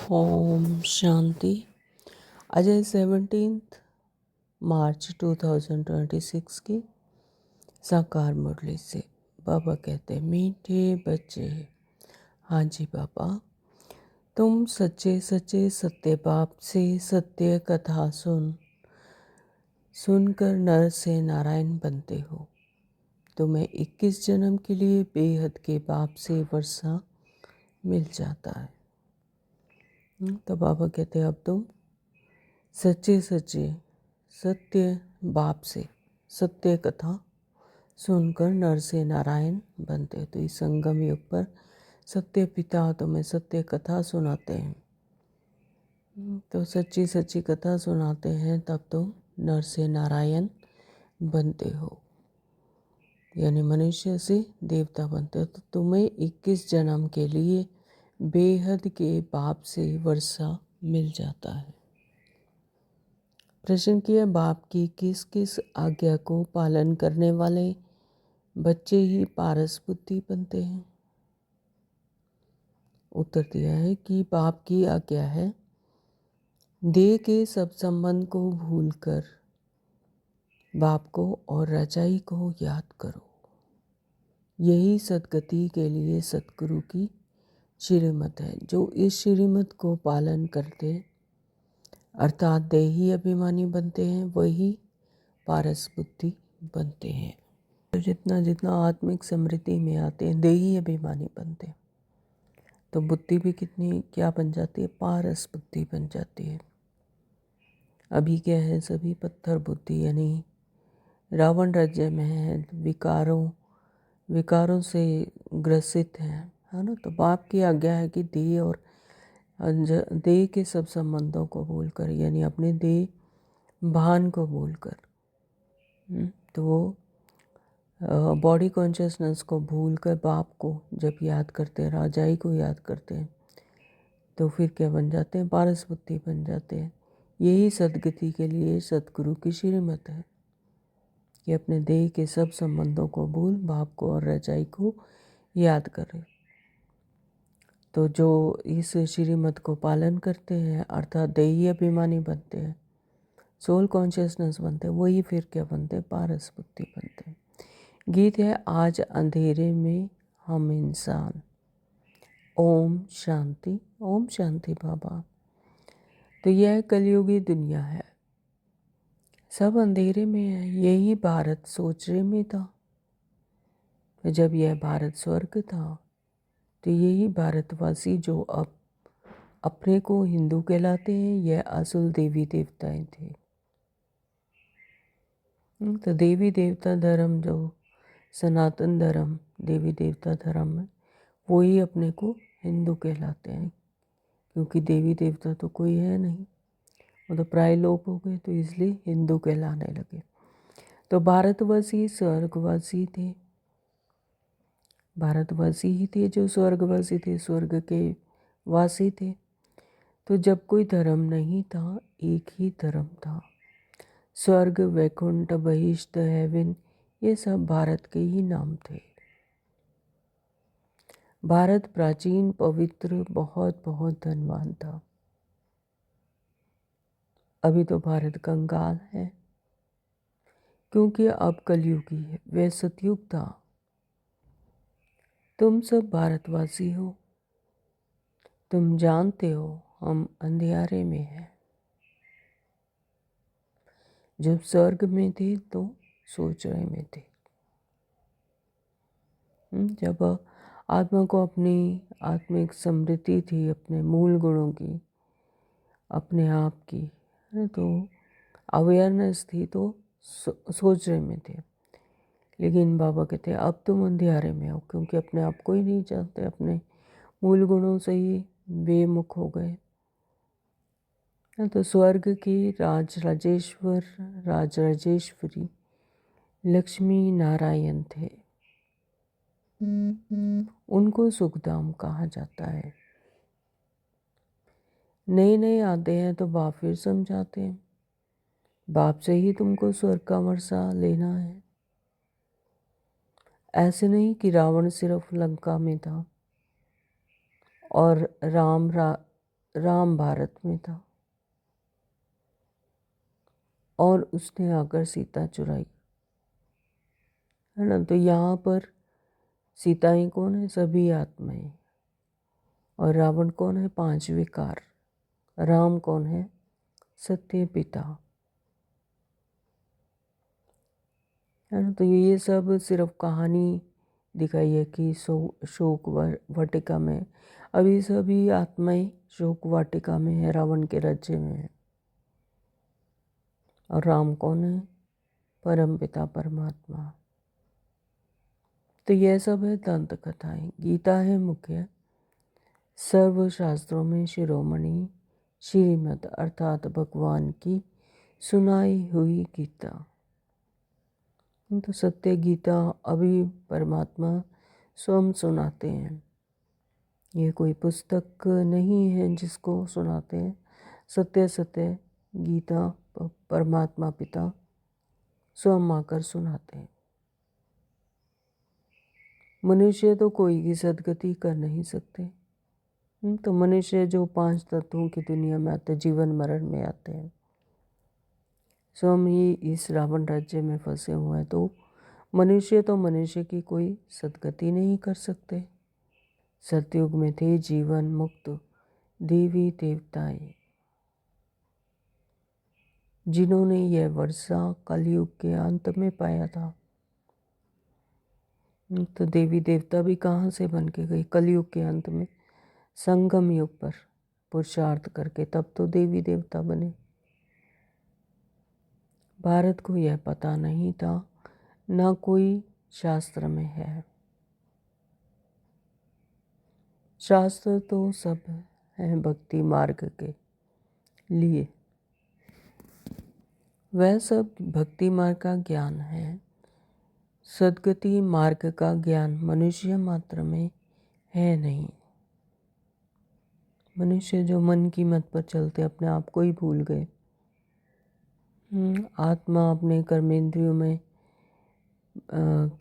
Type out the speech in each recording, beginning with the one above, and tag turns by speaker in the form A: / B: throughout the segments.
A: ओम शांति। अजय 17 मार्च 2026 की साकार मुरली से बाबा कहते हैं, मीठे बच्चे। हाँ जी बाबा, तुम सच्चे सच्चे सत्य बाप से सत्य कथा सुनकर नर से नारायण बनते हो। तुम्हें 21 जन्म के लिए बेहद के बाप से वर्षा मिल जाता है। तो बाबा कहते हैं, अब तुम सच्चे सच्चे सत्य बाप से सत्य कथा सुनकर नर से नारायण बनते। तो इस संगम युग पर सत्य पिता तुम्हें सत्य कथा सुनाते हैं। तो सच्ची सच्ची कथा सुनाते हैं, तब तुम नर से नारायण बनते हो, यानी मनुष्य से देवता बनते हो। तो तुम्हें 21 जन्म के लिए बेहद के बाप से वर्षा मिल जाता है। प्रश्न किया, बाप की किस किस आज्ञा को पालन करने वाले बच्चे ही पारस बुद्धि बनते हैं? उत्तर दिया है कि बाप की आज्ञा है, देह के सब संबंध को भूलकर बाप को और रचाई को याद करो। यही सद्गति के लिए सतगुरु की श्रीमत है। जो इस श्रीमत को पालन करते अर्थात देही अभिमानी बनते हैं, वही पारस बुद्धि बनते हैं। तो जितना जितना आत्मिक समृद्धि में आते हैं, देही अभिमानी बनते हैं, तो बुद्धि भी कितनी क्या बन जाती है? पारस बुद्धि बन जाती है। अभी क्या है, सभी पत्थर बुद्धि, यानी रावण राज्य में है, विकारों से ग्रसित है ना। तो बाप की आज्ञा है कि देह और देह के सब संबंधों को भूलकर, यानी अपने देह भान को भूलकर, तो वो बॉडी कॉन्शियसनेस को भूलकर बाप को जब याद करते हैं, राजाई को याद करते हैं, तो फिर क्या बन जाते हैं? पारस बुद्धि बन जाते हैं। यही सद्गति के लिए सतगुरु की श्रीमत है कि अपने देह के सब संबंधों को भूल बाप को और रजाई को याद करें। तो जो इस श्रीमत को पालन करते हैं, अर्थात देही अभिमानी बनते हैं, सोल कॉन्शियसनेस बनते हैं, वही फिर क्या बनते हैं? पारस बुद्धि बनते हैं। गीत है, आज अंधेरे में हम इंसान। ओम शांति। ओम शांति बाबा। तो यह कलयुगी दुनिया है, सब अंधेरे में है। यही भारत सोचने में था। जब यह भारत स्वर्ग था, तो यही भारतवासी जो अब अपने को हिंदू कहलाते हैं, यह असल देवी देवताएं थे। तो देवी देवता धर्म, जो सनातन धर्म देवी देवता धर्म है, वही अपने को हिंदू कहलाते हैं, क्योंकि देवी देवता तो कोई है नहीं, वो तो प्राय लोप हो गए, तो इसलिए हिंदू कहलाने लगे। तो भारतवासी स्वर्गवासी थे, भारतवासी ही थे जो स्वर्गवासी थे, स्वर्ग के वासी थे। तो जब कोई धर्म नहीं था, एक ही धर्म था। स्वर्ग, वैकुंठ, बहिष्ठ, हेवन, ये सब भारत के ही नाम थे। भारत प्राचीन, पवित्र, बहुत बहुत धनवान था। अभी तो भारत कंगाल है, क्योंकि अब कलयुगी है। वह सतयुग था। तुम सब भारतवासी हो, तुम जानते हो हम अंधियारे में हैं। जब स्वर्ग में थे तो सोच रहे में थे। जब आत्मा को अपनी आत्मिक समृद्धि थी, अपने मूल गुणों की, अपने आप की, तो अवेयरनेस थी, तो सोच रहे में थे। लेकिन बाबा कहते हैं, अब तुम अंधियारे में हो, क्योंकि अपने आप को ही नहीं जानते, अपने मूल गुणों से ही बेमुख हो गए। तो स्वर्ग की राजेश्वरी लक्ष्मी नारायण थे। उनको सुखधाम कहा जाता है। नए नए आते हैं तो बाप फिर समझाते हैं, बाप से ही तुमको स्वर्ग का वर्षा लेना है। ऐसे नहीं कि रावण सिर्फ लंका में था और राम भारत में था और उसने आकर सीता चुराई, है ना। तो यहाँ पर सीताएं कौन है? सभी आत्माएं। और रावण कौन है? 5 विकार। राम कौन है? सत्य पिता, है ना। तो ये सब सिर्फ कहानी दिखाई है कि शोक वाटिका में, अभी सभी आत्माएं शोक वाटिका में है, रावण के राज्य में है। और राम कौन है? परम पिता परमात्मा। तो यह सब है दंत कथाएं। गीता है मुख्य सर्व शास्त्रों में शिरोमणि श्रीमद्, अर्थात भगवान की सुनाई हुई गीता। तो सत्य गीता अभी परमात्मा स्वयं सुनाते हैं। ये कोई पुस्तक नहीं है जिसको सुनाते हैं। सत्य सत्य गीता परमात्मा पिता स्वयं आकर सुनाते हैं। मनुष्य तो कोई की सदगति कर नहीं सकते। तो मनुष्य जो 5 तत्वों की दुनिया में आते, जीवन मरण में आते हैं, स्वयं ही इस रावण राज्य में फंसे हुए हैं। तो मनुष्य की कोई सदगति नहीं कर सकते। सतयुग में थे जीवन मुक्त देवी देवताएं, जिन्होंने यह वर्षा कलयुग के अंत में पाया था। तो देवी देवता भी कहाँ से बन के गई? कलयुग के अंत में संगम युग पर पुरुषार्थ करके, तब तो देवी देवता बने। भारत को यह पता नहीं था, ना कोई शास्त्र में है। शास्त्र तो सब हैं भक्ति मार्ग के लिए, वह सब भक्ति मार्ग का ज्ञान है। सद्गति मार्ग का ज्ञान मनुष्य मात्र में है नहीं। मनुष्य जो मन की मत पर चलते अपने आप को ही भूल गए। आत्मा अपने कर्मेंद्रियों में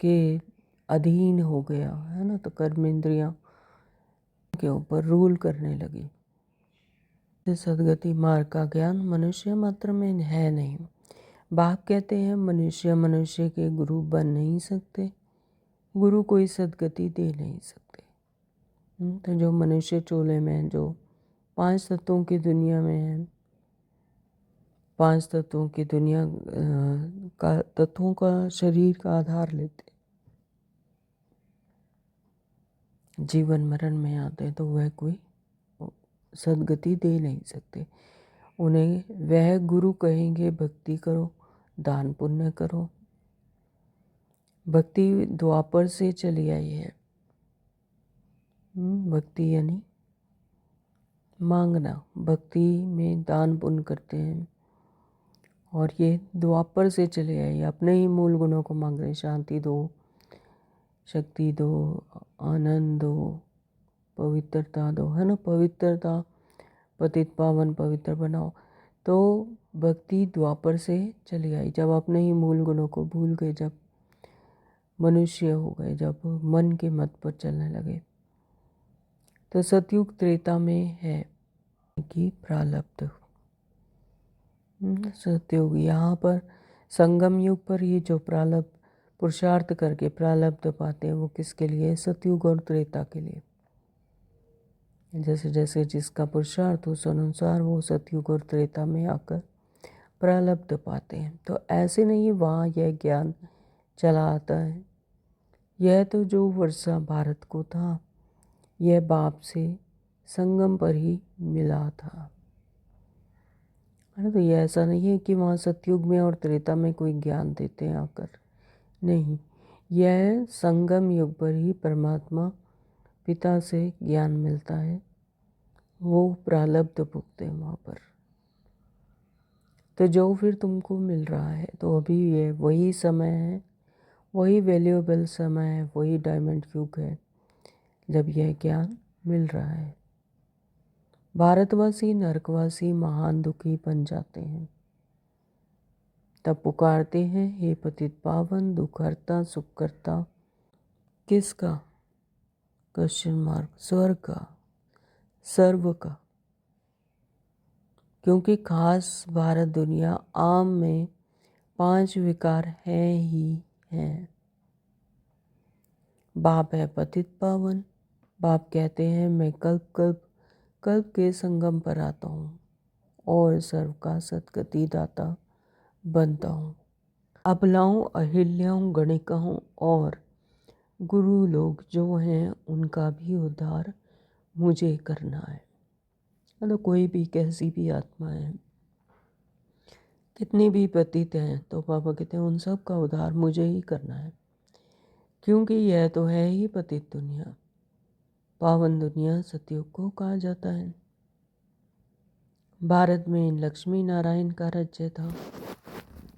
A: के अधीन हो गया, है ना। तो कर्मेंद्रियां के ऊपर रूल करने लगी। सद्गति मार्ग का ज्ञान मनुष्य मात्र में है नहीं। बाप कहते हैं मनुष्य के गुरु बन नहीं सकते, गुरु कोई सद्गति दे नहीं सकते। तो जो मनुष्य चोले में, जो 5 तत्वों की दुनिया में है, 5 तत्वों की दुनिया का तत्वों का शरीर का आधार लेते, जीवन मरण में आते हैं, तो वह कोई सद्गति दे नहीं सकते। उन्हें वह गुरु कहेंगे भक्ति करो, दान पुण्य करो। भक्ति द्वापर से चली आई है। भक्ति यानी मांगना, भक्ति में दान पुण्य करते हैं, और ये द्वापर से चले आई। अपने ही मूल गुणों को मांग रहे, शांति दो, शक्ति दो, आनंद दो, पवित्रता दो, है ना। पवित्रता, पतित पावन पवित्र बनाओ। तो भक्ति द्वापर से चली आई, जब अपने ही मूल गुणों को भूल गए, जब मनुष्य हो गए, जब मन के मत पर चलने लगे। तो सतयुग त्रेता में है कि प्रारब्ध। सतयुग, यहाँ पर संगम युग पर ये जो प्रारब्ध पुरुषार्थ करके प्रारब्ध पाते हैं, वो किसके लिए? सतयुग और त्रेता के लिए। जैसे जैसे जिसका पुरुषार्थ उस अनुसार वो सतयुग और त्रेता में आकर प्रारब्ध पाते हैं। तो ऐसे नहीं वहाँ यह ज्ञान चला आता है। यह तो जो वर्षा भारत को था, यह बाप से संगम पर ही मिला था, है ना। तो ये ऐसा नहीं है कि वहाँ सतयुग में और त्रेता में कोई ज्ञान देते हैं आकर, नहीं। यह संगम युग पर ही परमात्मा पिता से ज्ञान मिलता है, वो प्रारब्ध भुगते हैं वहाँ पर। तो जो फिर तुमको मिल रहा है, तो अभी ये वही समय है, वही वैल्यूएबल समय है, वही डायमंड युग है जब यह ज्ञान मिल रहा है। भारतवासी नरकवासी महान दुखी बन जाते हैं, तब पुकारते हैं हे पतित पावन दुखहर्ता सुखकर्ता। किसका? Question mark. स्वर्ग का, सर्व का। क्योंकि खास भारत दुनिया आम में 5 विकार हैं ही हैं। बाप है पतित पावन। बाप कहते हैं मैं कल्प के संगम पर आता हूँ और सर्व का सद्गति दाता बनता हूँ। अबलाओं अहिल्याओं गणिकाओं और गुरु लोग जो हैं उनका भी उद्धार मुझे करना है। मतलब कोई भी कैसी भी आत्मा है, कितनी भी पतित हैं, तो बाबा कहते हैं उन सब का उद्धार मुझे ही करना है, क्योंकि यह तो है ही पतित दुनिया। पावन दुनिया सतयुग को कहा जाता है। भारत में लक्ष्मी नारायण का राज्य था,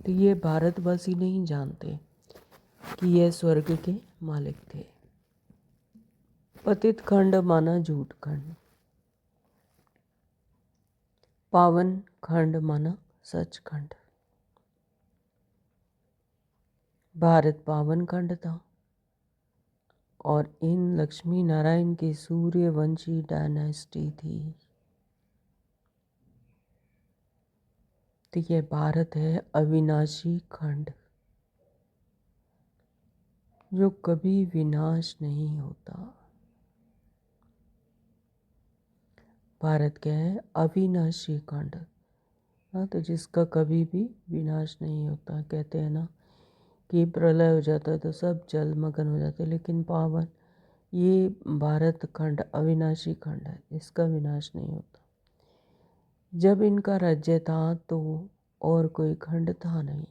A: तो ये भारतवासी नहीं जानते कि यह स्वर्ग के मालिक थे। पतित खंड माना झूठ खंड, पावन खंड माना सच खंड। भारत पावन खंड था और इन लक्ष्मी नारायण की सूर्यवंशी डायनेस्टी थी। तो यह भारत है अविनाशी खंड, जो कभी विनाश नहीं होता। भारत क्या है? अविनाशी खंड। हाँ, तो जिसका कभी भी विनाश नहीं होता। कहते हैं ना कि प्रलय हो जाता है तो सब जलमग्न हो जाते हैं, लेकिन पावन ये भारत खंड अविनाशी खंड है, इसका विनाश नहीं होता। जब इनका राज्य था तो और कोई खंड था नहीं।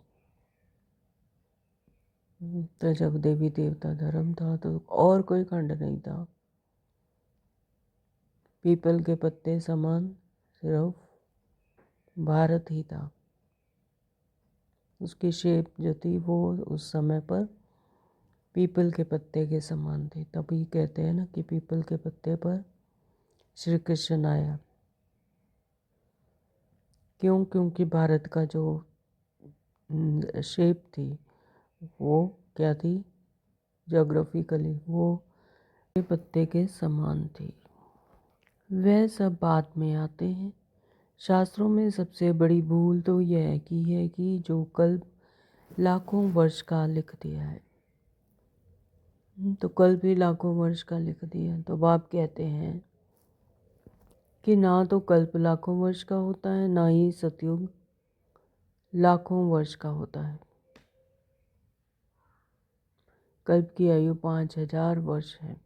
A: तो जब देवी देवता धर्म था तो और कोई खंड नहीं था। पीपल के पत्ते समान सिर्फ भारत ही था। उसकी शेप जो थी वो उस समय पर पीपल के पत्ते के समान थी। तभी कहते हैं ना कि पीपल के पत्ते पर श्री कृष्ण आया। क्यों? क्योंकि भारत का जो शेप थी वो क्या थी? ज्योग्राफिकली वो पत्ते के समान थी। वह सब बाद में आते हैं। शास्त्रों में सबसे बड़ी भूल तो यह की है कि जो कल्प लाखों वर्ष का लिख दिया है, तो कल्प ही लाखों वर्ष का लिख दिया। तो बाप कहते हैं कि ना तो कल्प लाखों वर्ष का होता है, ना ही सतयुग लाखों वर्ष का होता है। कल्प की आयु 5000 वर्ष है।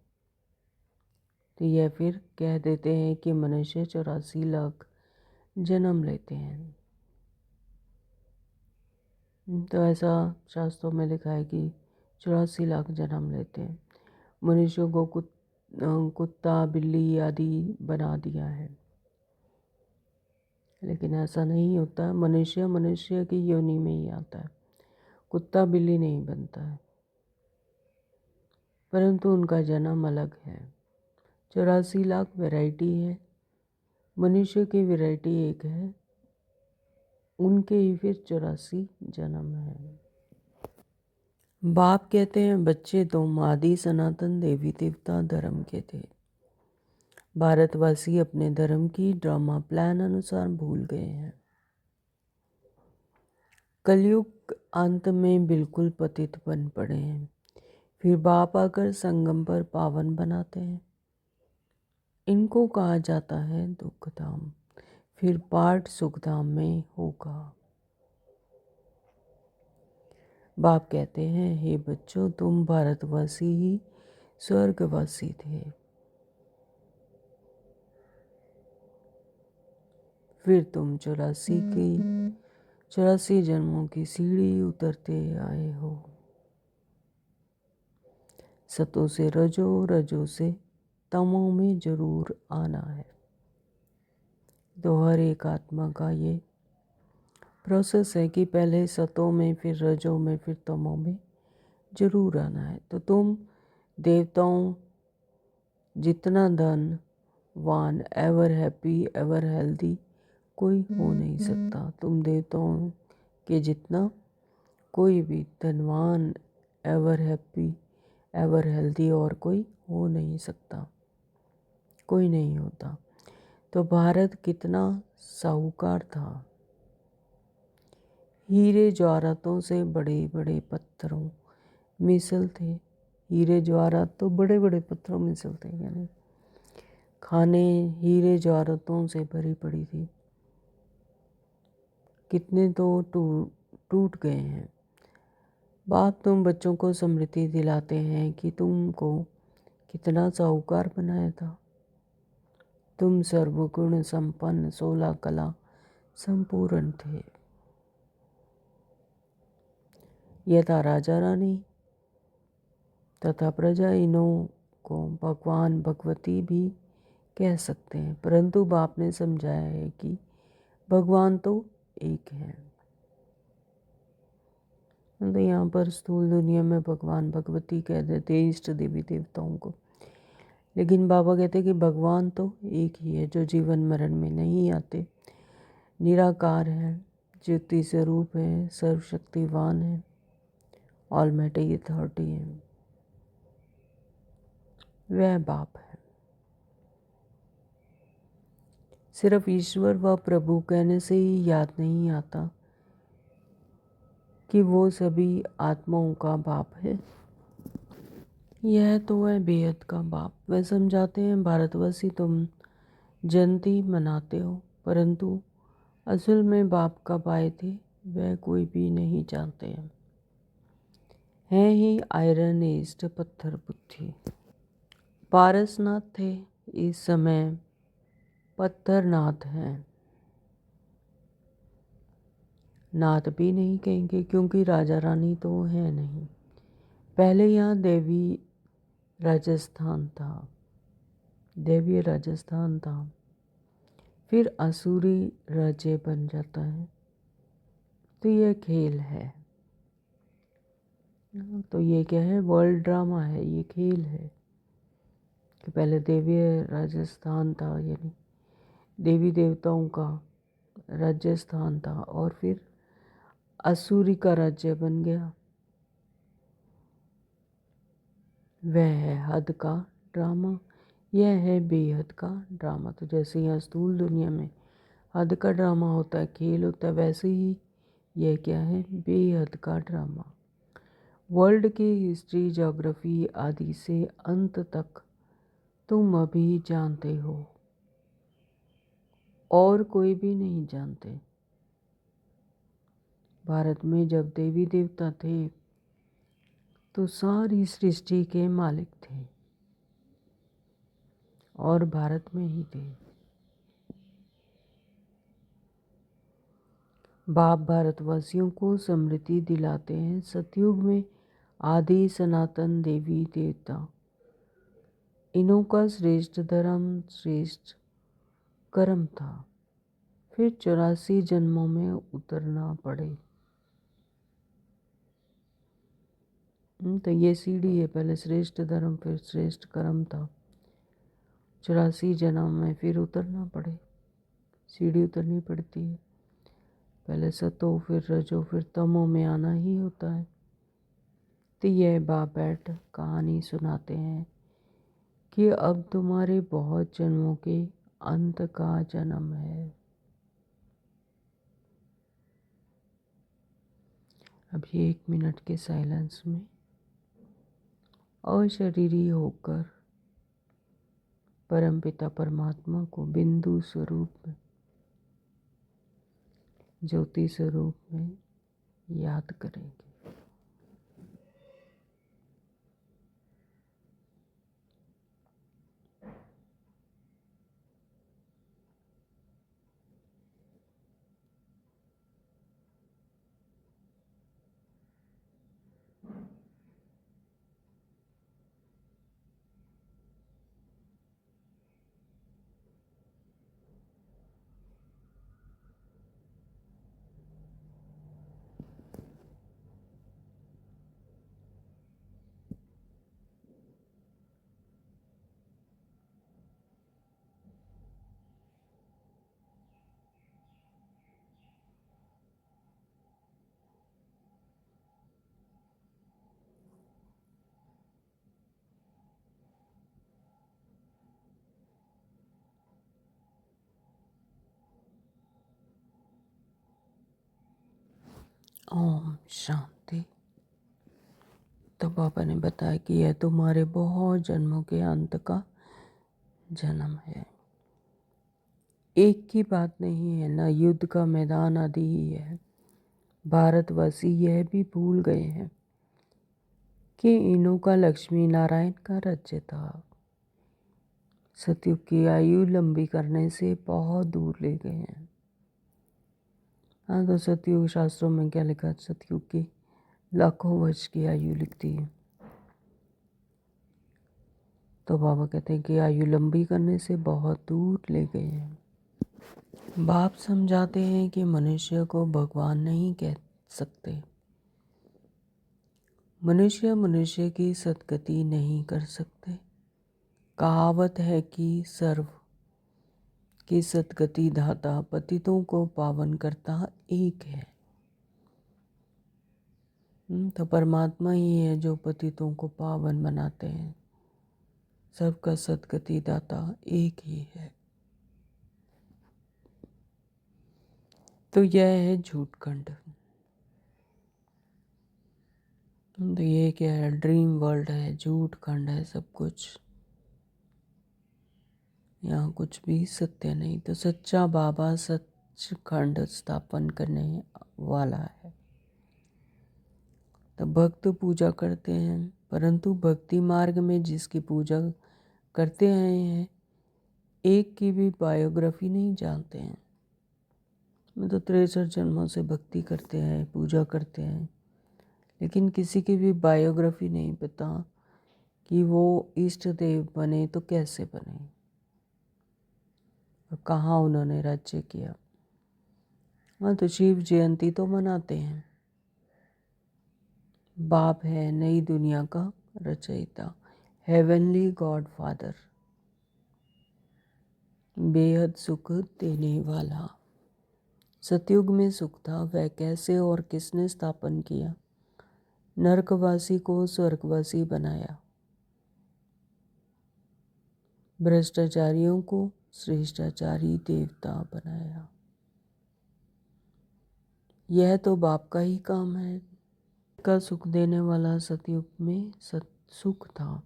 A: तो यह फिर कह देते हैं कि मनुष्य 84 लाख जन्म लेते हैं। तो ऐसा शास्त्रों में लिखा है कि 84 लाख जन्म लेते हैं। मनुष्यों को कुत्ता बिल्ली आदि बना दिया है, लेकिन ऐसा नहीं होता। मनुष्य मनुष्य की योनि में ही आता है, कुत्ता बिल्ली नहीं बनता है, परंतु उनका जन्म अलग है। 84 लाख वैरायटी है, मनुष्य की वैरायटी एक है, उनके ही फिर 84 जन्म है। बाप कहते हैं बच्चे तुम आदि सनातन देवी देवता धर्म के थे। भारतवासी अपने धर्म की ड्रामा प्लान अनुसार भूल गए हैं। कलयुग अंत में बिल्कुल पतित बन पड़े हैं। फिर बाप आकर संगम पर पावन बनाते हैं। इनको कहा जाता है दुखधाम। फिर पाठ सुखधाम में होगा। बाप कहते हैं हे बच्चों, तुम भारतवासी ही स्वर्गवासी थे। फिर तुम 84 जन्मों की सीढ़ी उतरते आए हो। सतों से रजो, रजो से तमों में जरूर आना है। तो हर एक आत्मा का ये प्रोसेस है कि पहले सतों में, फिर रजों में, फिर तमों में जरूर आना है। तो तुम देवताओं जितना धनवान, एवर हैप्पी, एवर हेल्दी कोई हो नहीं सकता। तुम देवताओं के जितना कोई भी धनवान, एवर हैप्पी, एवर हेल्दी और कोई हो नहीं सकता, कोई नहीं होता। तो भारत कितना साहूकार था। हीरे जवाहरातों से बड़े बड़े पत्थरों मिसल थे। हीरे जवाहरात तो बड़े बड़े पत्थरों मिसल थे, यानी खाने हीरे जवाहरातों से भरी पड़ी थी। कितने तो टूट गए हैं। बाप तुम बच्चों को स्मृति दिलाते हैं कि तुमको कितना साहूकार बनाया था। तुम सर्वगुण संपन्न 16 कला संपूर्ण थे। यथा राजा रानी तथा प्रजा, इन्हों को भगवान भगवती भी कह सकते हैं, परंतु बाप ने समझाया है कि भगवान तो एक है। तो यहाँ पर स्थूल दुनिया में भगवान भगवती कह देते हैं इष्ट देवी देवताओं को, लेकिन बाबा कहते हैं कि भगवान तो एक ही है, जो जीवन मरण में नहीं आते, निराकार है, ज्योति स्वरूप है, सर्वशक्तिवान है, ऑलमाइटी अथॉरिटी है, वह बाप है। सिर्फ ईश्वर व प्रभु कहने से ही याद नहीं आता कि वो सभी आत्माओं का बाप है। यह तो है बेहद का बाप। वह समझाते हैं भारतवासी तुम जयंती मनाते हो, परंतु असल में बाप कब आए थे वह कोई भी नहीं जानते हैं ही आयरन एज्ड पत्थर बुद्धि। पारसनाथ थे, इस समय पत्थरनाथ हैं। नाथ भी नहीं कहेंगे क्योंकि राजा रानी तो है नहीं। पहले यहाँ देवी राजस्थान था, देवी राजस्थान था, फिर असुरी राज्य बन जाता है। तो यह खेल है। तो ये क्या है, वर्ल्ड ड्रामा है, ये खेल है कि पहले देवी राजस्थान था, यानी देवी देवताओं का राजस्थान था, और फिर असुरी का राज्य बन गया। वह है हद का ड्रामा, यह है बेहद का ड्रामा। तो जैसे यहाँ स्थूल दुनिया में हद का ड्रामा होता है, खेल होता है, वैसे ही यह क्या है, बेहद का ड्रामा। वर्ल्ड की हिस्ट्री, ज्योग्राफी आदि से अंत तक तुम अभी जानते हो, और कोई भी नहीं जानते। भारत में जब देवी देवता थे तो सारी सृष्टि के मालिक थे और भारत में ही थे। बाप भारतवासियों को स्मृति दिलाते हैं सतयुग में आदि सनातन देवी देवता, इन्हों का श्रेष्ठ धर्म श्रेष्ठ कर्म था, फिर 84 जन्मों में उतरना पड़े। तो ये सीढ़ी है, पहले श्रेष्ठ धर्म फिर श्रेष्ठ कर्म था, 84 जन्म में फिर उतरना पड़े, सीढ़ी उतरनी पड़ती है। पहले सतो फिर रजो फिर तमो में आना ही होता है। तो यह बाप बैठ कहानी सुनाते हैं कि अब तुम्हारे बहुत जन्मों के अंत का जन्म है। अभी 1 मिनट के साइलेंस में अशरीरी होकर परमपिता परमात्मा को बिंदु स्वरूप में, ज्योति स्वरूप में याद करेंगे। ओम शांति। तो बाबा ने बताया कि यह तुम्हारे बहुत जन्मों के अंत का जन्म है। एक की बात नहीं है, न युद्ध का मैदान आदि ही है। भारतवासी यह भी भूल गए हैं कि इनों का लक्ष्मी नारायण का राज्य था। सतयुग की आयु लंबी करने से बहुत दूर ले गए हैं। हाँ, तो सतयुग शास्त्रों में क्या लिखा? सतयुग की लाखों वर्ष की आयु लिखती है। तो बाबा कहते हैं कि आयु लंबी करने से बहुत दूर ले गए हैं। बाप समझाते हैं कि मनुष्य को भगवान नहीं कह सकते। मनुष्य मनुष्य की सद्गति नहीं कर सकते। कहावत है कि सर्व की सद्गति दाता पतितों को पावन करता एक है। तो परमात्मा ही है जो पतितों को पावन बनाते हैं। सबका सद्गति दाता एक ही है। तो यह है झूठ खंड। तो ये क्या है? ड्रीम वर्ल्ड है, झूठ खंड है सब कुछ। यहाँ कुछ भी सत्य नहीं। तो सच्चा बाबा सच खंड स्थापन करने वाला है। तो भक्त पूजा करते हैं, परंतु भक्ति मार्ग में जिसकी पूजा करते आए हैं एक की भी बायोग्राफी नहीं जानते हैं। मैं तो 63 जन्मों से भक्ति करते हैं, पूजा करते हैं, लेकिन किसी की भी बायोग्राफी नहीं पता कि वो इष्ट देव बने तो कैसे बने और कहाँ उन्होंने राज्य किया। हाँ, तो शिव जयंती तो मनाते हैं। बाप है नई दुनिया का रचयिता, हेवनली गॉड फादर, बेहद सुख देने वाला। सतयुग में सुख था, वह कैसे और किसने स्थापन किया? नरकवासी को स्वर्गवासी बनाया, भ्रष्टाचारियों को श्रेष्ठाचारी देवता बनाया। यह तो बाप का ही काम है। का सुख देने वाला सतयुग में सुख था,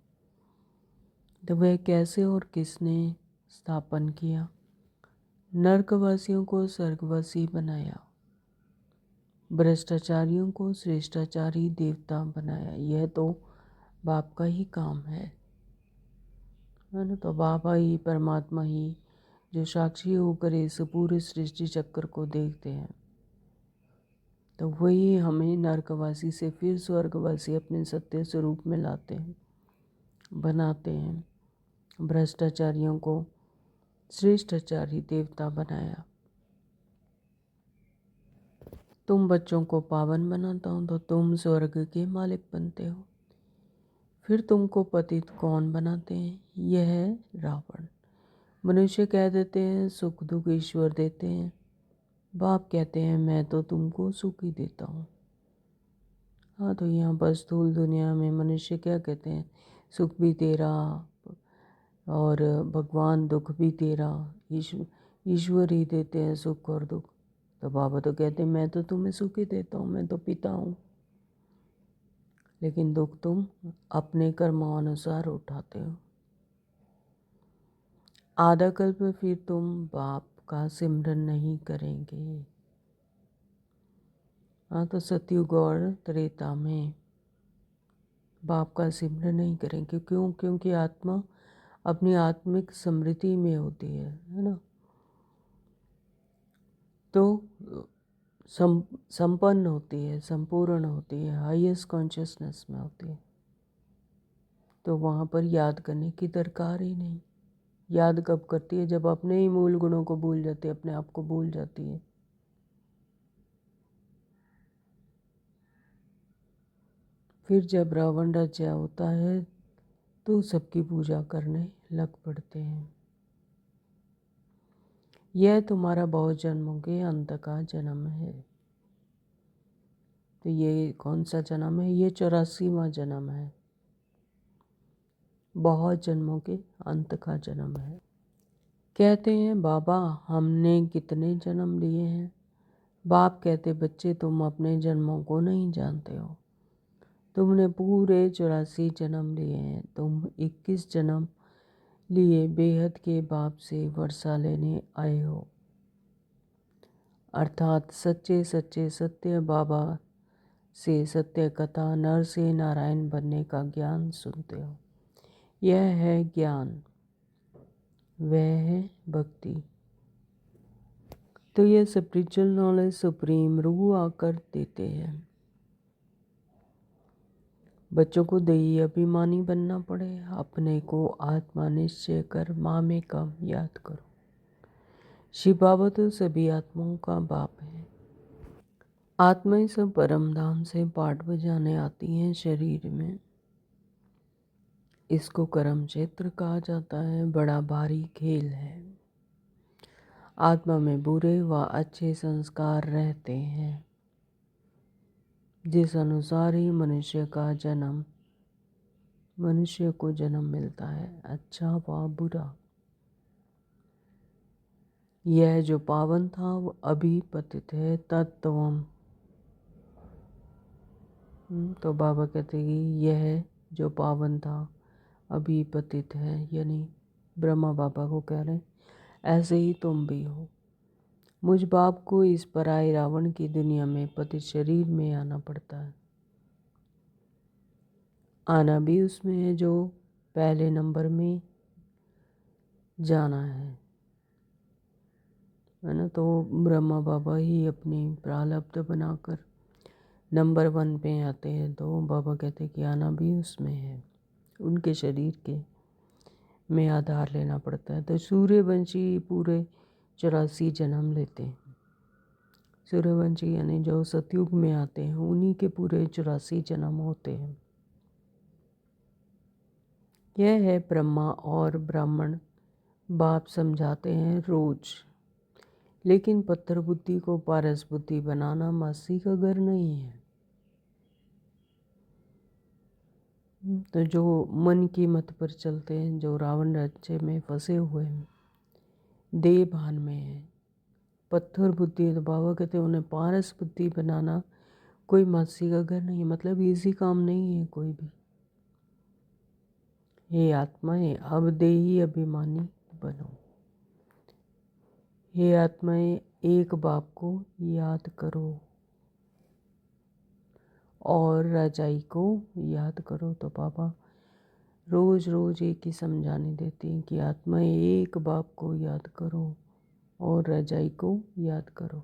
A: तो वह कैसे और किसने स्थापन किया? नरकवासियों को स्वर्गवासी बनाया, भ्रष्टाचारियों को श्रेष्ठाचारी देवता बनाया। यह तो बाप का ही काम है ना? तो बाबा ही, परमात्मा ही जो साक्षी होकर इस पूरे सृष्टि चक्र को देखते हैं, तो वही हमें नरकवासी से फिर स्वर्गवासी अपने सत्य स्वरूप में लाते हैं, बनाते हैं। भ्रष्टाचारियों को श्रेष्ठाचारी देवता बनाया। तुम बच्चों को पावन बनाता हूँ तो तुम स्वर्ग के मालिक बनते हो। फिर तुमको पतित कौन बनाते हैं? यह है रावण। मनुष्य कह देते हैं सुख दुख ईश्वर देते हैं। बाप कहते हैं मैं तो तुमको सुख ही देता हूँ। हाँ, तो यहाँ पर स्थूल दुनिया में मनुष्य क्या कहते हैं? सुख भी तेरा और भगवान दुख भी तेरा, ईश्वर ही देते हैं सुख और दुख। तो बाबा तो कहते हैं मैं तो तुम्हें सुख ही देता हूँ, मैं तो पिता हूँ, लेकिन दुख तुम अपने कर्मानुसार उठाते हो। आधा कल्प फिर तुम बाप का सिमरन नहीं करेंगे। हाँ, तो सतयुग और त्रेता में बाप का सिमरन नहीं करेंगे। क्यों? क्योंकि आत्मा अपनी आत्मिक समृद्धि में होती है ना? तो संपन्न होती है, संपूर्ण होती है, हाईएस्ट कॉन्शियसनेस में होती है। तो वहाँ पर याद करने की दरकार ही नहीं। याद कब करती है? जब अपने ही मूल गुणों को भूल जाती है, अपने आप को भूल जाती है। फिर जब रावण राज्य होता है तो सबकी पूजा करने लग पड़ते हैं। यह तुम्हारा बहुत जन्मों के अंत का जन्म है। तो ये कौन सा जन्म है? ये 84वां जन्म है। बहुत जन्मों के अंत का जन्म है। कहते हैं बाबा हमने कितने जन्म लिए हैं? बाप कहते, बच्चे तुम अपने जन्मों को नहीं जानते हो। तुमने पूरे 84 जन्म लिए हैं। तुम 21 जन्म लिए बेहद के बाप से वर्षा लेने आए हो, अर्थात सच्चे सच्चे सत्य बाबा से सत्य कथा नर से नारायण बनने का ज्ञान सुनते हो। यह है ज्ञान, वह है भक्ति। तो यह स्पिरिचुअल नॉलेज सुप्रीम रूह आकर देते हैं। बच्चों को दैवी अभिमानी बनना पड़े, अपने को आत्मा निश्चय कर माँ में कम याद करो। शिव बाबा तो सभी आत्माओं का बाप है। आत्माएं सब परम धाम से पाठ बजाने आती हैं शरीर में। इसको कर्म क्षेत्र कहा जाता है। बड़ा भारी खेल है। आत्मा में बुरे व अच्छे संस्कार रहते हैं, जिस अनुसार ही मनुष्य को जन्म मिलता है, अच्छा व बुरा। यह जो पावन था वो अभी पतित है। तत्वम। तो बाबा कहते हैं कि यह जो पावन था अभी पतित है, यानी ब्रह्मा बाबा को कह रहे हैं ऐसे ही तुम भी हो। मुझ बाप को इस पराये रावण की दुनिया में पतित शरीर में आना पड़ता है। आना भी उसमें है जो पहले नंबर में जाना है ना। तो ब्रह्मा बाबा ही अपनी प्रारब्ध बनाकर नंबर 1 पे आते हैं। तो बाबा कहते हैं कि आना भी उसमें है, उनके शरीर के में आधार लेना पड़ता है। तो सूर्यवंशी पूरे 84 जन्म लेते हैं। सूर्यवंशी यानी जो सतयुग में आते हैं, उन्हीं के पूरे 84 जन्म होते हैं। यह है ब्रह्मा और ब्राह्मण बाप समझाते हैं रोज। लेकिन पत्थर बुद्धि को पारस बुद्धि बनाना मासी का घर नहीं है। तो जो मन की मत पर चलते हैं, जो रावण राज्य में फंसे हुए हैं, देह भान में है, पत्थर बुद्धि, तो बाबा कहते हैं उन्हें पारस बुद्धि बनाना कोई मासी का घर नहीं, मतलब इजी काम नहीं है कोई भी। हे आत्माएं, अब देही अभिमानी बनो। हे आत्माएं, एक बाप को याद करो और रजाई को याद करो। तो बाबा रोज रोज एक ही समझाने देते हैं कि आत्माएं एक बाप को याद करो और रजाई को याद करो।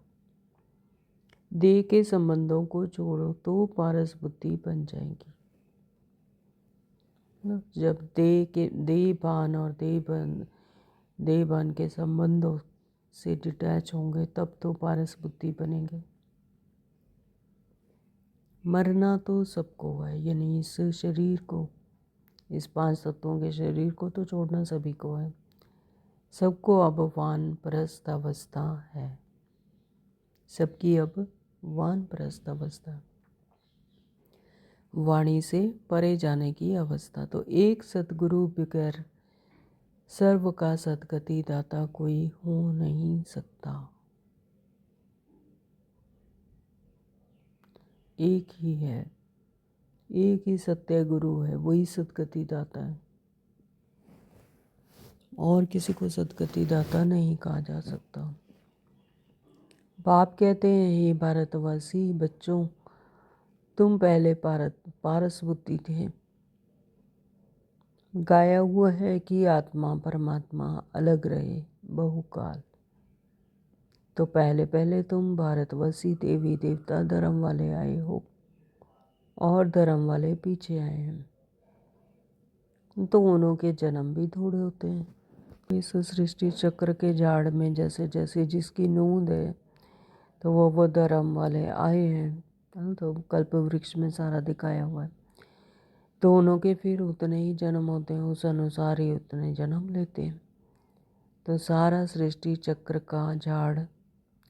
A: देह के संबंधों को जोड़ो तो पारस बुद्धि बन जाएगी। जब देह भान और देह भान के संबंधों से डिटैच होंगे तब तो पारस बुद्धि बनेंगे। मरना तो सबको है, यानी इस शरीर को, इस 5 तत्वों के शरीर को तो छोड़ना सभी को है। सबको अब वानप्रस्थ अवस्था है। सबकी अब वानप्रस्थ अवस्था, वाणी से परे जाने की अवस्था। तो एक सद्गुरु बगैर सर्व का सद्गति दाता कोई हो नहीं सकता। एक ही है, एक ही सत्य गुरु है, वही सद्गति दाता है। और किसी को सद्गति दाता नहीं कहा जा सकता। बाप कहते हैं, हे भारतवासी बच्चों, तुम पहले पारस बुद्धि थे। गाया हुआ है कि आत्मा परमात्मा अलग रहे बहुकाल। तो पहले पहले तुम भारतवासी देवी देवता धर्म वाले आए हो और धर्म वाले पीछे आए हैं। तो उन्हों के जन्म भी थोड़े होते हैं। इस सृष्टि चक्र के झाड़ में जैसे जैसे जिसकी नूंद है तो वो धर्म वाले आए हैं। तो कल्प वृक्ष में सारा दिखाया हुआ है। तो उन्हों के फिर उतने ही जन्म होते हैं, उस अनुसार ही उतने जन्म लेते हैं। तो सारा सृष्टि चक्र का झाड़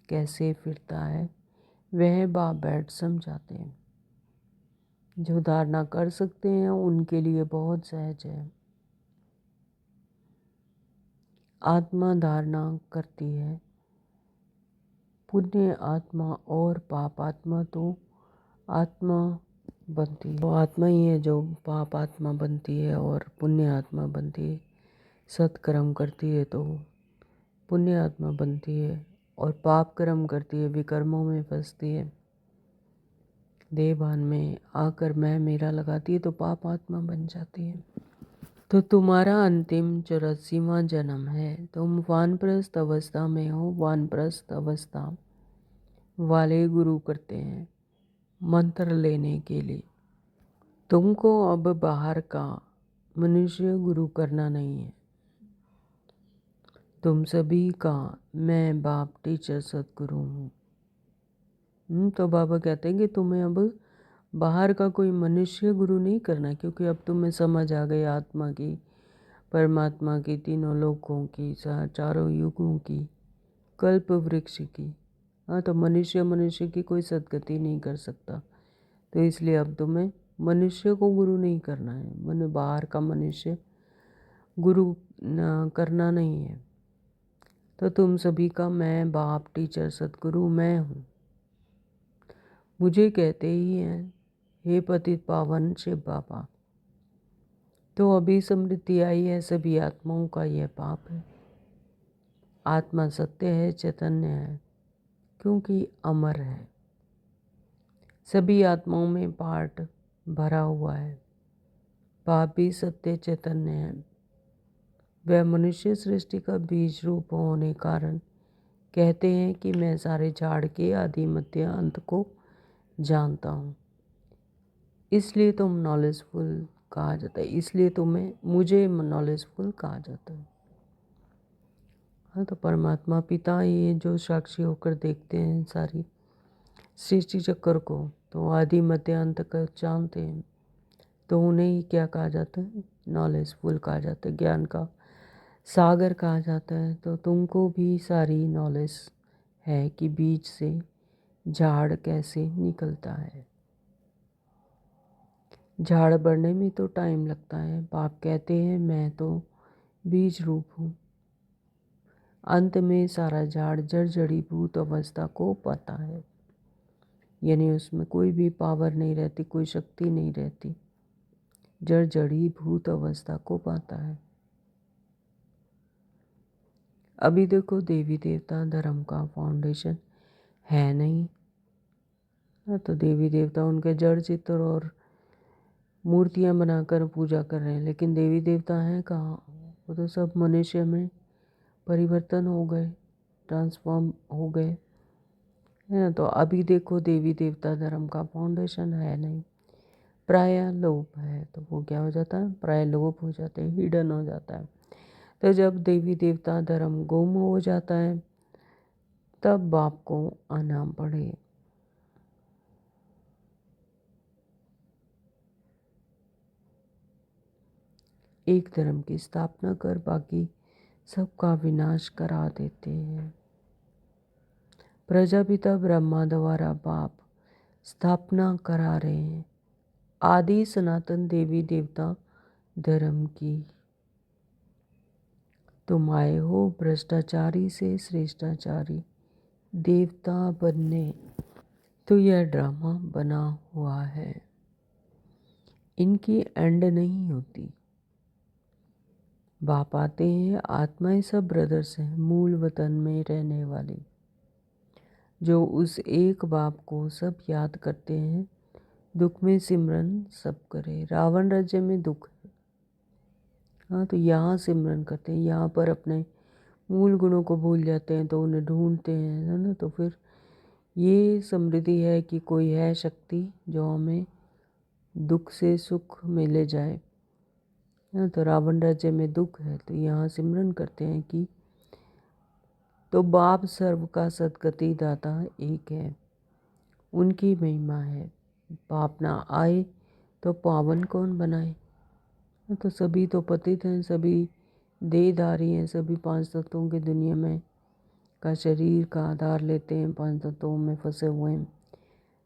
A: कैसे फिरता है वह बाप बैठ समझाते हैं। जो धारणा कर सकते हैं उनके लिए बहुत सहज है। आत्मा धारणा करती है पुण्य आत्मा और पाप आत्मा तो आत्मा बनती है। तो आत्मा ही है जो पाप आत्मा बनती है और पुण्य आत्मा बनती है। सत्कर्म करती है तो पुण्य आत्मा बनती है और पाप कर्म करती है, विकर्मों में फंसती है, देहभान में आकर मैं मेरा लगाती है तो पाप आत्मा बन जाती है। तो तुम्हारा अंतिम 84वां जन्म है। तुम वानप्रस्थ अवस्था में हो। वानप्रस्थ अवस्था वाले गुरु करते हैं मंत्र लेने के लिए। तुमको अब बाहर का मनुष्य गुरु करना नहीं है। तुम सभी का मैं बाप टीचर सदगुरु हूँ। तो बाबा कहते हैं कि तुम्हें अब बाहर का कोई मनुष्य गुरु नहीं करना, क्योंकि अब तुम्हें समझ आ गई आत्मा की, परमात्मा की, तीनों लोकों की, चारों युगों की, कल्प वृक्ष की। हाँ, तो मनुष्य की कोई सदगति नहीं कर सकता। तो इसलिए अब तुम्हें मनुष्य को गुरु नहीं करना है। मैंने बाहर का मनुष्य गुरु करना नहीं है। तो तुम सभी का मैं बाप टीचर सदगुरु मैं हूँ। मुझे कहते ही हैं हे पतित पावन शिव बाबा। तो अभी समृद्धि आई है, सभी आत्माओं का यह पाप है। आत्मा सत्य है, चैतन्य है, क्योंकि अमर है। सभी आत्माओं में पार्ट भरा हुआ है। पाप भी सत्य चैतन्य है। वह मनुष्य सृष्टि का बीज रूप होने कारण कहते हैं कि मैं सारे झाड़ के आदि मध्य अंत को जानता हूँ। इसलिए तुम नॉलेजफुल कहा जाता है। इसलिए तुम्हें मुझे नॉलेजफुल कहा जाता है। हाँ, तो परमात्मा पिता ये जो साक्षी होकर देखते हैं सारी सृष्टि चक्कर को, तो आदि मध्य अंत का जानते हैं, तो उन्हें ही क्या कहा जाता है? नॉलेजफुल कहा जाता है, ज्ञान का सागर कहा जाता है। तो तुमको भी सारी नॉलेज है कि बीज से झाड़ कैसे निकलता है। झाड़ बढ़ने में तो टाइम लगता है। बाप कहते हैं मैं तो बीज रूप हूँ। अंत में सारा झाड़ जड़ जड़ीभूत अवस्था को पाता है, यानी उसमें कोई भी पावर नहीं रहती, कोई शक्ति नहीं रहती, जड़ जड़ीभूत अवस्था को पाता है। अभी देखो देवी देवता धर्म का फाउंडेशन है नहीं। तो देवी देवता उनके जड़ चित्र और मूर्तियां बनाकर पूजा कर रहे हैं, लेकिन देवी देवता हैं कहाँ? वो तो सब मनुष्य में परिवर्तन हो गए, ट्रांसफॉर्म हो गए, है ना। तो अभी देखो देवी देवता धर्म का फाउंडेशन है नहीं, प्राय लोप है। तो वो क्या हो जाता है? प्राय लोप हो जाते हैं, हिडन हो जाता है। तो जब देवी देवता धर्म गुम हो जाता है तब बाप को आना पड़े। एक धर्म की स्थापना कर बाकी सबका विनाश करा देते हैं। प्रजापिता ब्रह्मा द्वारा बाप स्थापना करा रहे हैं आदि सनातन देवी देवता धर्म की। तुम आए हो भ्रष्टाचारी से श्रेष्ठाचारी देवता बनने। तो यह ड्रामा बना हुआ है, इनकी एंड नहीं होती। बाप आते हैं, आत्माएं सब ब्रदर्स हैं, मूल वतन में रहने वाली, जो उस एक बाप को सब याद करते हैं। दुख में सिमरन सब करे। रावण राज्य में दुख है, हाँ, तो यहाँ सिमरन करते हैं। यहाँ पर अपने मूल गुणों को भूल जाते हैं तो उन्हें ढूंढते हैं, है ना। तो फिर ये समृद्धि है कि कोई है शक्ति जो हमें दुख से सुख में ले जाए। तो रावण राज्य में दुख है, तो यहाँ सिमरन करते हैं कि तो बाप सर्व का सदगति दाता एक है, उनकी महिमा है। पाप ना आए तो पावन कौन बनाए? तो सभी तो पतित हैं, सभी देहधारी हैं, सभी पांच तत्वों की दुनिया में का शरीर का आधार लेते हैं, पांच तत्वों में फंसे हुए हैं,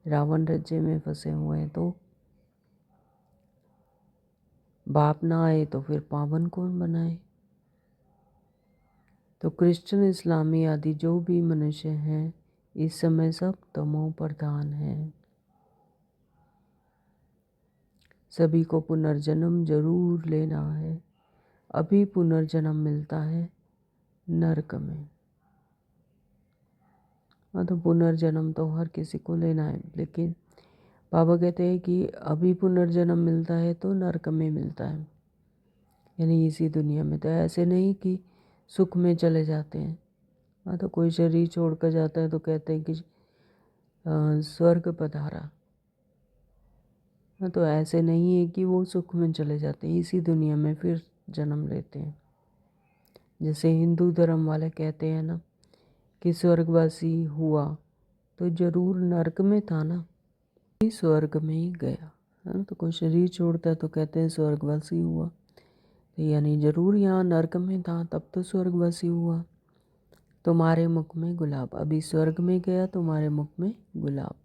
A: रावण राज्य में फंसे हुए हैं। तो बाप ना आए तो फिर पावन कौन बनाए? तो क्रिश्चियन इस्लामी आदि जो भी मनुष्य हैं इस समय सब तमो प्रधान है। सभी को पुनर्जन्म जरूर लेना है। अभी पुनर्जन्म मिलता है नरक में। हाँ, तो पुनर्जन्म तो हर किसी को लेना है, लेकिन बाबा कहते हैं कि अभी पुनर्जन्म मिलता है तो नरक में मिलता है, यानी इसी दुनिया में। तो ऐसे नहीं कि सुख में चले जाते हैं। हाँ, तो कोई शरीर छोड़ कर जाता है तो कहते हैं कि स्वर्ग पधारा। हाँ, तो ऐसे नहीं है कि वो सुख में चले जाते हैं, इसी दुनिया में फिर जन्म लेते हैं। जैसे हिंदू धर्म वाले कहते हैं ना कि स्वर्गवासी हुआ तो जरूर नरक में था ना, स्वर्ग में ही गया है ना। तो कोई शरीर छोड़ता है तो कहते हैं स्वर्गवासी हुआ, तो यानी जरूर यहाँ नरक में था, तब तो स्वर्गवासी हुआ। तुम्हारे मुख में गुलाब, अभी स्वर्ग में गया, तुम्हारे मुख में गुलाब।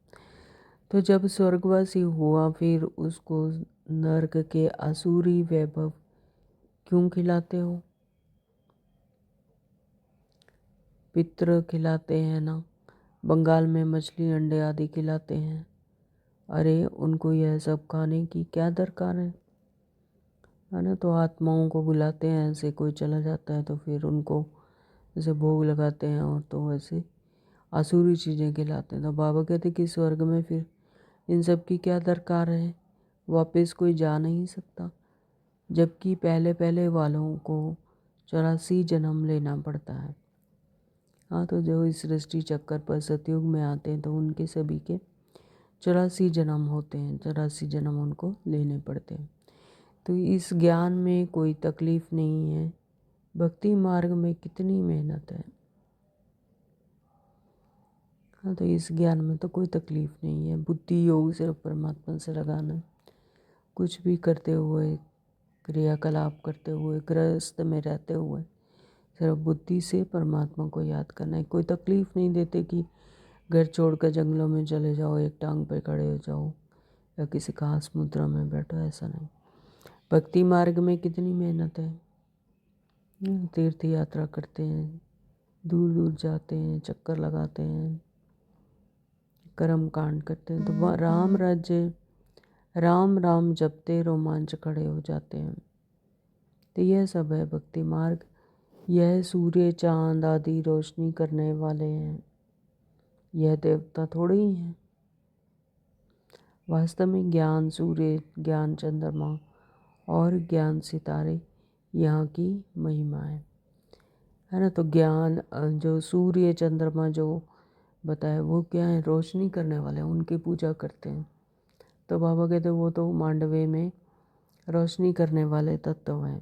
A: तो जब स्वर्गवासी हुआ फिर उसको नरक के आसुरी वैभव क्यों खिलाते हो? पितृ खिलाते हैं ना, बंगाल में मछली अंडे आदि खिलाते हैं। अरे उनको यह सब खाने की क्या दरकार है ना। तो आत्माओं को बुलाते हैं, ऐसे कोई चला जाता है तो फिर उनको जैसे भोग लगाते हैं, और तो वैसे आसुरी चीज़ें खिलाते हैं। तो बाबा कहते कि स्वर्ग में फिर इन सब की क्या दरकार है, वापस कोई जा नहीं सकता, जबकि पहले पहले वालों को 84 जन्म लेना पड़ता है। हाँ, तो जो इस सृष्टि चक्कर पर सतयुग में आते हैं तो उनके सभी के 84 जन्म होते हैं, 84 जन्म उनको लेने पड़ते हैं। तो इस ज्ञान में कोई तकलीफ़ नहीं है। भक्ति मार्ग में कितनी मेहनत है। हाँ, तो इस ज्ञान में तो कोई तकलीफ़ नहीं है। बुद्धि योग सिर्फ परमात्मा से लगाना, कुछ भी करते हुए, क्रियाकलाप करते हुए, गृहस्थ में रहते हुए सिर्फ बुद्धि से परमात्मा को याद करना है। कोई तकलीफ़ नहीं देते कि घर छोड़कर जंगलों में चले जाओ, एक टांग पे खड़े हो जाओ या किसी खास मुद्रा में बैठो, ऐसा नहीं। भक्ति मार्ग में कितनी मेहनत है। तीर्थ यात्रा करते हैं, दूर दूर जाते हैं, चक्कर लगाते हैं, कर्म कांड करते हैं, तो राम राज्य राम राम जपते रोमांच खड़े हो जाते हैं। तो यह सब है भक्ति मार्ग। यह सूर्य चांद आदि रोशनी करने वाले हैं, यह देवता थोड़े ही हैं। वास्तव में ज्ञान सूर्य, ज्ञान चंद्रमा और ज्ञान सितारे यहाँ की महिमा है ना। तो ज्ञान जो सूर्य चंद्रमा जो बताए वो क्या है, रोशनी करने वाले हैं, उनकी पूजा करते हैं। तो बाबा कहते वो तो मांडवे में रोशनी करने वाले तत्व हैं,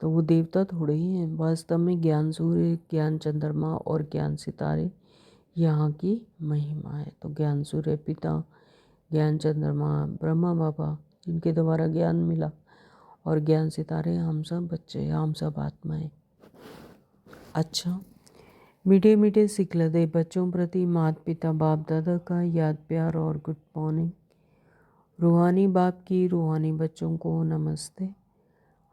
A: तो वो देवता थोड़े ही हैं। वास्तव में ज्ञान सूर्य, ज्ञान चंद्रमा और ज्ञान सितारे यहाँ की महिमा है। तो ज्ञान सूर्य पिता, ज्ञान चंद्रमा ब्रह्मा बाबा जिनके द्वारा ज्ञान मिला, और ज्ञान सितारे हम सब बच्चे, हम सब आत्माएं। अच्छा, मीठे मीठे सिखलते बच्चों प्रति माता पिता बाप दादा का याद प्यार और गुड मॉर्निंग। रूहानी बाप की रूहानी बच्चों को नमस्ते।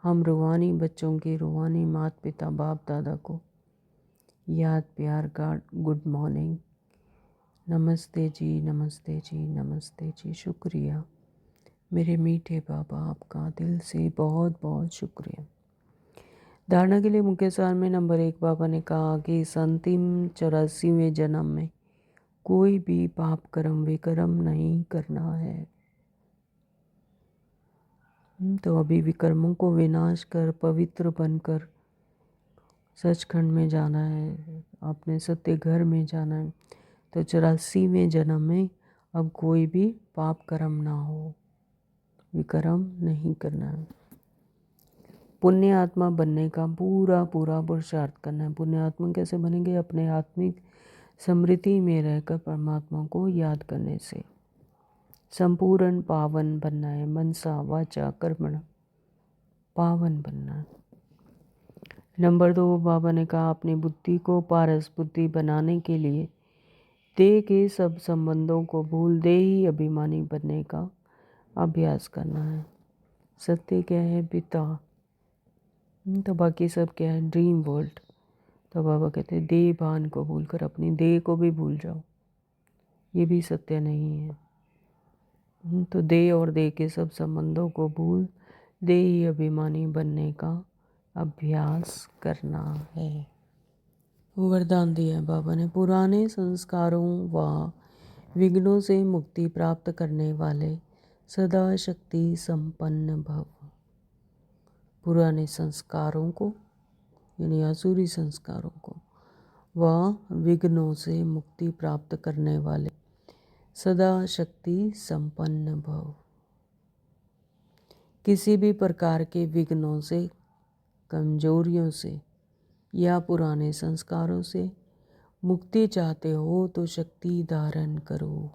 A: हम रूहानी बच्चों के रूहानी माता पिता बाप दादा को याद प्यार का गुड मॉर्निंग। नमस्ते जी, नमस्ते जी, नमस्ते जी। शुक्रिया मेरे मीठे बाबा, आपका दिल से बहुत बहुत शुक्रिया। धारणा के लिए मुख्य सार में नंबर 1 बाबा ने कहा कि इस अंतिम 84वें जन्म में कोई भी पाप कर्म विकर्म नहीं करना है। तो अभी विकर्मों को विनाश कर पवित्र बनकर सचखंड में जाना है, अपने सत्य घर में जाना है। तो 84वें जन्म में अब कोई भी पाप कर्म ना हो, विकर्म नहीं करना है। पुण्य आत्मा बनने का पूरा पूरा पुरुषार्थ करना है। पुण्य आत्मा कैसे बनेंगे? अपने आत्मिक समृद्धि में रहकर परमात्मा को याद करने से। संपूर्ण पावन बनना है, मनसा वाचा कर्मण पावन बनना है। नंबर 2 बाबा ने कहा अपनी बुद्धि को पारस बुद्धि बनाने के लिए देह के सब संबंधों को भूल दे ही अभिमानी बनने का अभ्यास करना है। सत्य क्या है? पिता। तो बाकी सब क्या है? Dream world. तो बाबा कहते हैं देह भान को भूलकर अपनी देह को भी भूल जाओ, ये भी सत्य नहीं है। तो देह और देह के सब संबंधों को भूल देही अभिमानी बनने का अभ्यास करना है। वरदान दिया है बाबा ने, पुराने संस्कारों व विघ्नों से मुक्ति प्राप्त करने वाले सदा शक्ति संपन्न भव। पुराने संस्कारों को यानी आसुरी संस्कारों को व विघ्नों से मुक्ति प्राप्त करने वाले सदा शक्ति संपन्न भव। किसी भी प्रकार के विघ्नों से, कमजोरियों से या पुराने संस्कारों से मुक्ति चाहते हो तो शक्ति धारण करो,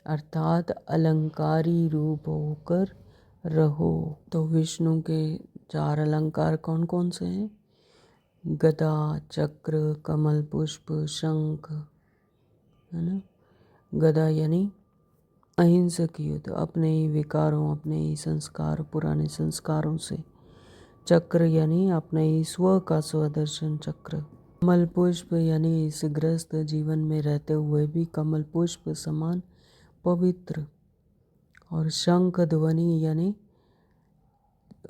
A: अर्थात अलंकारी रूप होकर रहो। तो विष्णु के 4 अलंकार कौन कौन से हैं? गदा, चक्र, कमल पुष्प, शंख, है ना। गदा यानी अहिंसक युद्ध, अपने ही विकारों, अपने ही संस्कार, पुराने संस्कारों से। चक्र यानी अपने ही स्व का स्वदर्शन चक्र। कमल पुष्प यानी इस ग्रस्त जीवन में रहते हुए भी कमल पुष्प समान पवित्र। और शंख ध्वनि यानी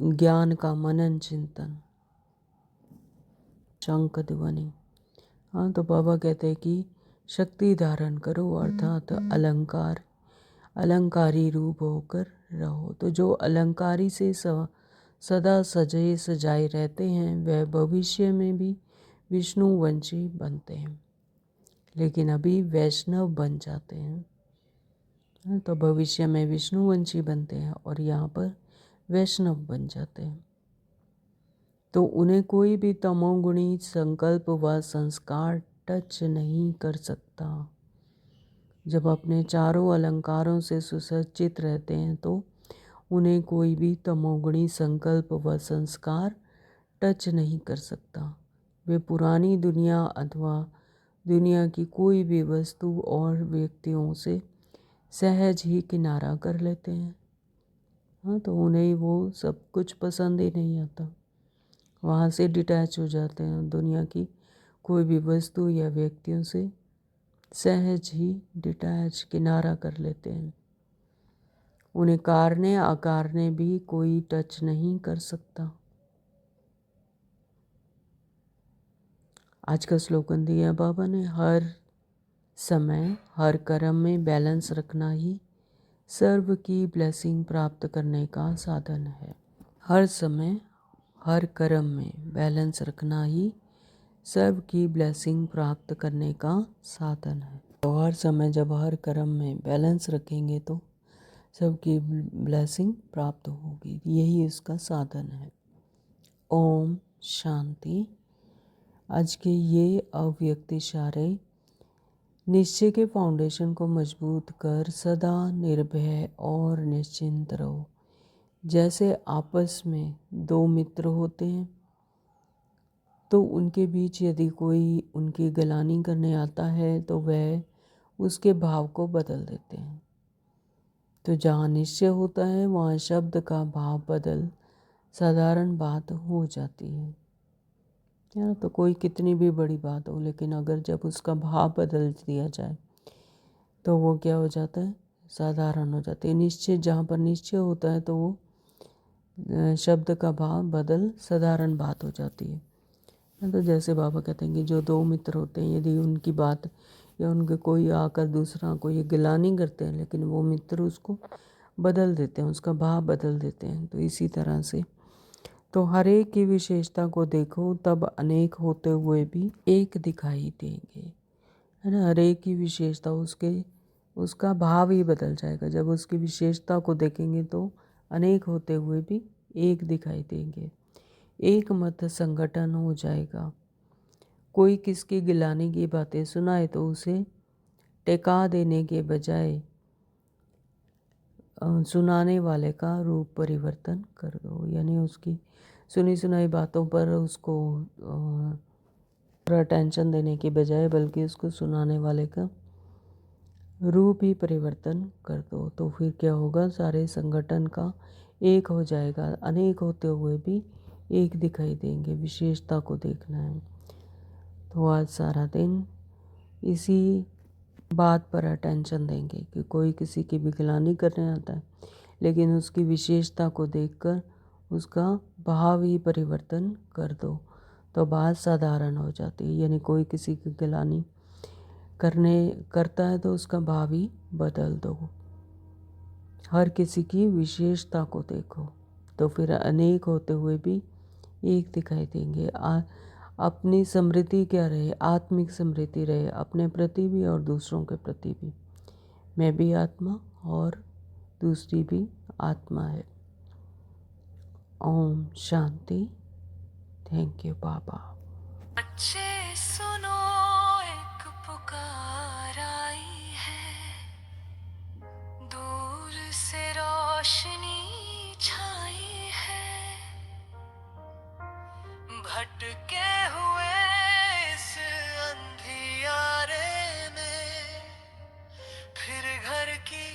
A: ज्ञान का मनन चिंतन, शंख ध्वनि। हाँ, तो बाबा कहते हैं कि शक्ति धारण करो, अर्थात अलंकारी रूप होकर रहो। तो जो अलंकारी से सदा सजे सजाए रहते हैं वह भविष्य में भी विष्णुवंशी बनते हैं, लेकिन अभी वैष्णव बन जाते हैं। तो भविष्य में विष्णुवंशी बनते हैं और यहाँ पर वैष्णव बन जाते हैं। तो उन्हें कोई भी तमोगुणी संकल्प व संस्कार टच नहीं कर सकता। जब अपने चारों अलंकारों से सुसज्जित रहते हैं तो उन्हें कोई भी तमोगुणी संकल्प व संस्कार टच नहीं कर सकता। वे पुरानी दुनिया अथवा दुनिया की कोई भी वस्तु और व्यक्तियों से सहज ही किनारा कर लेते हैं। हाँ, तो उन्हें वो सब कुछ पसंद ही नहीं आता, वहाँ से डिटैच हो जाते हैं। दुनिया की कोई भी वस्तु या व्यक्तियों से सहज ही डिटैच किनारा कर लेते हैं। उन्हें कारणे अकारणे भी कोई टच नहीं कर सकता। आज का स्लोगन दिया बाबा ने, हर समय हर कर्म में बैलेंस रखना ही सर्व की ब्लेसिंग प्राप्त करने का साधन है। हर समय हर कर्म में बैलेंस रखना ही सर्व की ब्लेसिंग प्राप्त करने का साधन है। तो हर समय जब हर कर्म में बैलेंस रखेंगे तो सबकी ब्लेसिंग प्राप्त होगी, यही इसका साधन है। ओम शांति। आज के ये अव्यक्त इशारे निश्चय के फाउंडेशन को मजबूत कर सदा निर्भय और निश्चिंत रहो। जैसे आपस में 2 मित्र होते हैं तो उनके बीच यदि कोई उनकी गलानी करने आता है तो वह उसके भाव को बदल देते हैं। तो जहाँ निश्चय होता है वहाँ शब्द का भाव बदल साधारण बात हो जाती है। या तो कोई कितनी भी बड़ी बात हो, लेकिन अगर जब उसका भाव बदल दिया जाए तो वो क्या हो जाता है, साधारण हो जाती है। निश्चय, जहाँ पर निश्चय होता है तो वो शब्द का भाव बदल साधारण बात हो जाती है। तो जैसे बाबा कहते हैं कि जो 2 मित्र होते हैं, यदि उनकी बात या उनके कोई आकर दूसरा कोई गिलानी करते हैं, लेकिन वो मित्र उसको बदल देते हैं, उसका भाव बदल देते हैं। तो इसी तरह से तो हर एक की विशेषता को देखो तब अनेक होते हुए भी एक दिखाई देंगे, है ना। हर एक की विशेषता उसका भाव ही बदल जाएगा। जब उसकी विशेषता को देखेंगे तो अनेक होते हुए भी एक दिखाई देंगे, एक मत संगठन हो जाएगा। कोई किसकी गिलानी की बातें सुनाए तो उसे टेका देने के बजाय सुनाने वाले का रूप परिवर्तन कर दो, यानी उसकी सुनी सुनाई बातों पर उसको अटेंशन देने के बजाय बल्कि उसको सुनाने वाले का रूप ही परिवर्तन कर दो। तो फिर क्या होगा, सारे संगठन का एक हो जाएगा, अनेक होते हुए भी एक दिखाई देंगे, विशेषता को देखना है। तो आज सारा दिन इसी बात पर अटेंशन देंगे कि कोई किसी की विकलानी करने आता है, लेकिन उसकी विशेषता को देखकर उसका भाव ही परिवर्तन कर दो, तो बात साधारण हो जाती है। यानी कोई किसी की गिलानी करता है तो उसका भाव ही बदल दो। हर किसी की विशेषता को देखो, तो फिर अनेक होते हुए भी एक दिखाई देंगे। अपनी समृद्धि क्या रहे, आत्मिक समृद्धि रहे, अपने प्रति भी और दूसरों के प्रति भी। मैं भी आत्मा और दूसरी भी आत्मा है। ओम शांति। थैंक यू बाबा।
B: बच्चे सुनो, एक पुकार आई है, दूर से रोशनी छाई है, भटके हुए इस अंधियारे में फिर घर की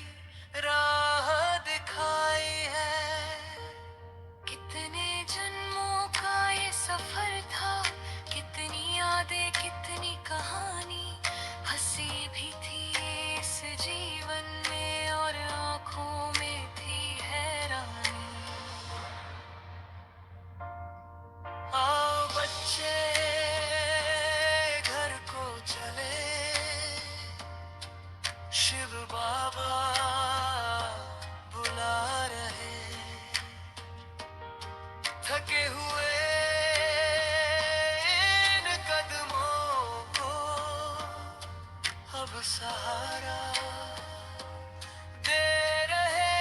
B: राह दिखाई है। कितने जन्मों का ये सफर था, कितनी यादें, कितनी कहानी, हंसी भी थी इस जीवन में और आंखों में थी हैरानी। आओ बच्चे घर को चले, शिव बाबा बुला रहे, थके हुए इन कदमों को अब सहारा दे रहे।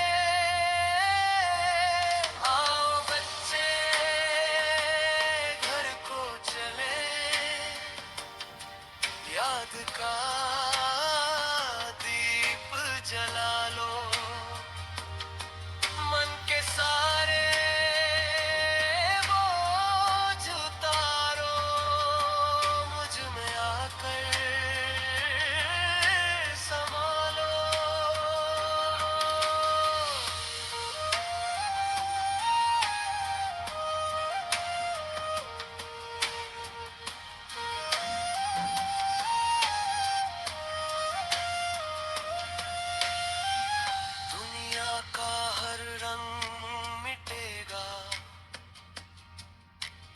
B: आओ बच्चे घर को चले, याद का दीप जला लो, मन के सारे बोझ उतारो, मुझ में आकर संभालो। दुनिया का हर रंग मिटेगा,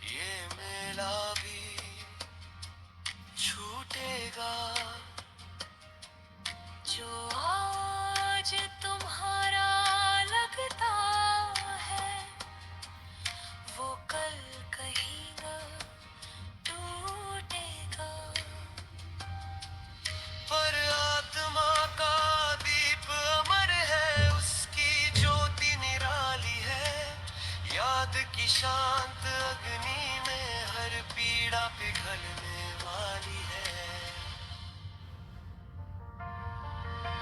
B: ये मेला भी छूटेगा, जो आज तुम्हारा लगता है वो कल कहीं ना टूटेगा। पर आत्मा का दीप अमर है, उसकी ज्योति निराली है, याद की शांत अग्नि में हर पीड़ा पिघलने वाली है।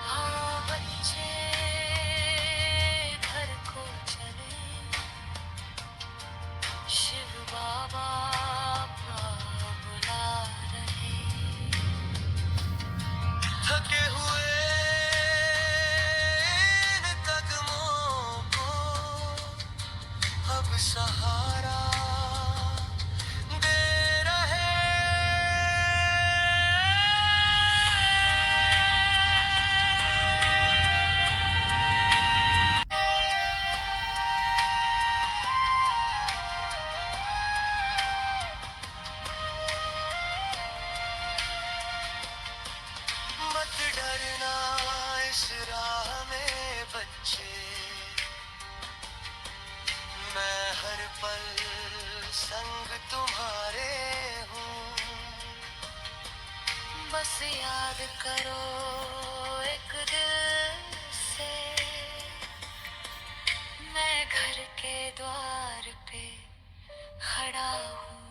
B: हाँ बच्चे घर को चले, शिव बाबा बुला रहे, थके हुए इन कदमों को अब सहारा दे रहे। मत डरना इस राह में बच्चे, मैं हर पल संग तुम्हारे हूँ। बस याद करो एक दिल से, मैं घर के द्वार पे खड़ा हूँ।